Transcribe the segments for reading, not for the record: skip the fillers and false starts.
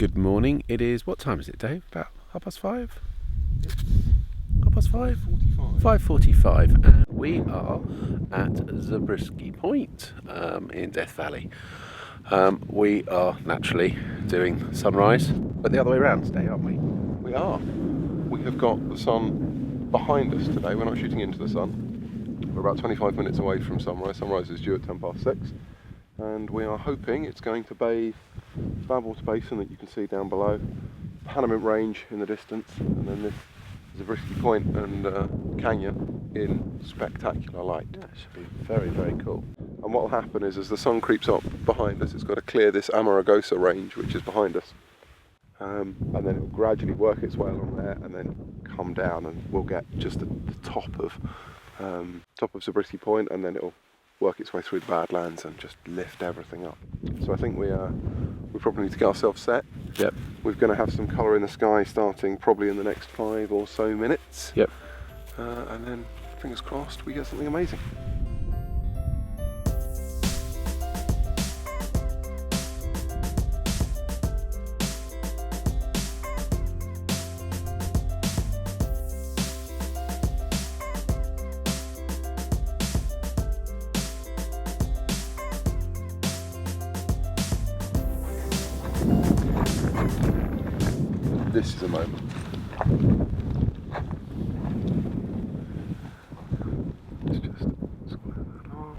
Good morning. It is, what time is it, Dave? About 5:30? 5:30? 5:45. And we are at Zabriskie Point in Death Valley. We are naturally doing sunrise, but the other way around today, aren't we? We are. We have got the sun behind us today. We're not shooting into the sun. We're about 25 minutes away from sunrise. Sunrise is due at 6:10. And we are hoping it's going to bathe Badwater Basin that you can see down below, Panamint Range in the distance, and then this Zabriskie Point and canyon in spectacular light. Yeah, it should be very, very cool. And what will happen is, as the sun creeps up behind us, it's got to clear this Hireacamera range which is behind us, and then it will gradually work its way along there and then come down, and we'll get just the top of Zabriskie Point, and then it'll work its way through the Badlands and just lift everything up. So I think we probably need to get ourselves set. Yep. We're going to have some colour in the sky starting probably in the next 5 or so minutes. Yep. And then, fingers crossed, we get something amazing. This is a moment. Let's just square that off.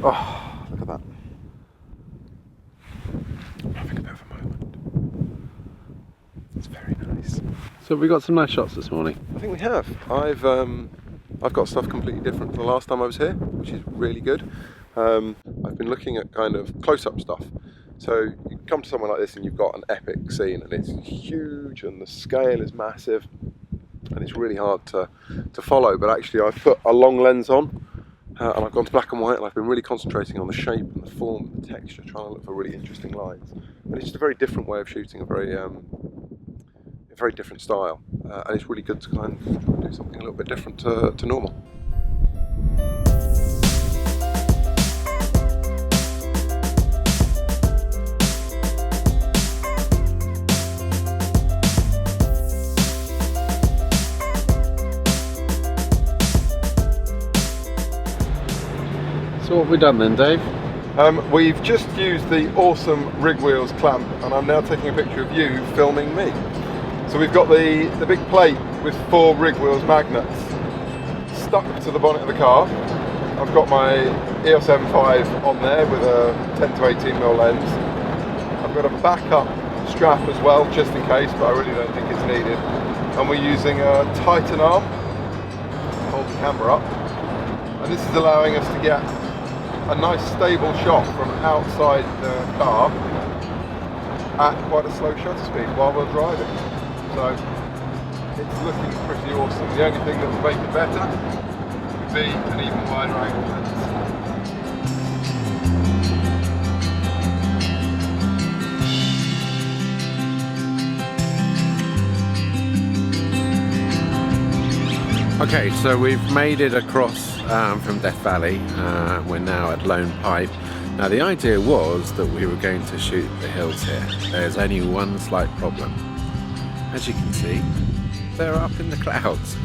Oh, look at that. I'm having a bit of a moment. It's very nice. So we got some nice shots this morning. I think we have. I've got stuff completely different from the last time I was here, which is really good. I've been looking at kind of close-up stuff. So you come to somewhere like this and you've got an epic scene, and it's huge and the scale is massive and it's really hard to follow, but actually I've put a long lens on and I've gone to black and white, and I've been really concentrating on the shape and the form and the texture, trying to look for really interesting lines. And it's just a very different way of shooting, a very different style, and it's really good to kind of do something a little bit different to normal. So what have we done then, Dave? We've just used the awesome rig wheels clamp, and I'm now taking a picture of you filming me. So we've got the big plate with 4 rig wheels magnets stuck to the bonnet of the car. I've got my EOS M5 on there with a 10 to 18mm lens. I've got a backup strap as well, just in case, but I really don't think it's needed. And we're using a Titan arm to hold the camera up. And this is allowing us to get a nice stable shot from outside the car at quite a slow shutter speed while we're driving. So it's looking pretty awesome. The only thing that would make it better would be an even wider angle lens. Okay, so we've made it across from Death Valley. We're now at Lone Pipe. Now the idea was that we were going to shoot the hills here. There's only one slight problem. As you can see, they're up in the clouds.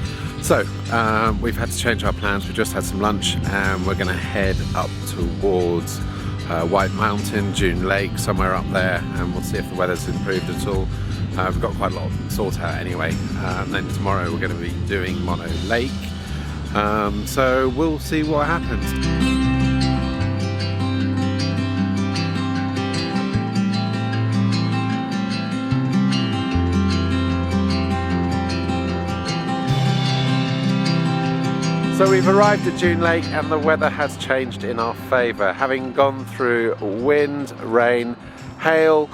So we've had to change our plans. We just had some lunch and we're going to head up towards White Mountain, June Lake, somewhere up there, and we'll see if the weather's improved at all. We've got quite a lot to sort out anyway. And then tomorrow we're going to be doing Mono Lake. So we'll see what happens. So we've arrived at June Lake and the weather has changed in our favour. Having gone through wind, rain, hail,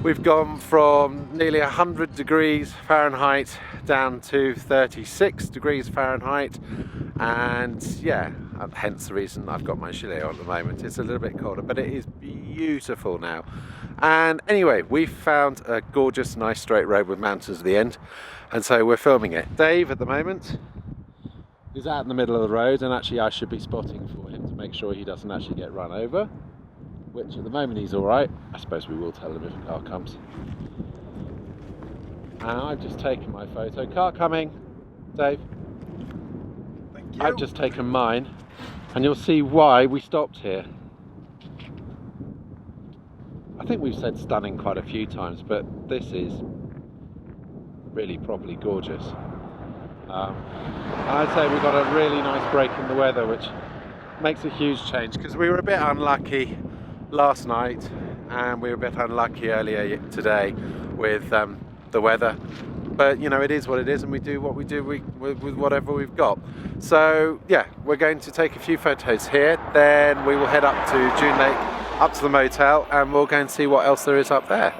we've gone from nearly 100 degrees Fahrenheit down to 36 degrees Fahrenheit, and yeah, hence the reason I've got my gilet on at the moment. It's a little bit colder, but it is beautiful now. And anyway, we've found a gorgeous, nice straight road with mountains at the end, and so we're filming it. Dave at the moment is out in the middle of the road, and actually I should be spotting for him to make sure he doesn't actually get run over, which at the moment he's alright. I suppose we will tell him if a car comes. And I've just taken my photo. Car coming, Dave. Thank you. I've just taken mine, and you'll see why we stopped here. I think we've said stunning quite a few times, but this is really properly gorgeous. And I'd say we got a really nice break in the weather, which makes a huge change, because we were a bit unlucky last night and we were a bit unlucky earlier today with the weather, but you know, it is what it is, and we do what we do with whatever we've got. So yeah, we're going to take a few photos here, then we will head up to June Lake, up to the motel, and we'll go and see what else there is up there.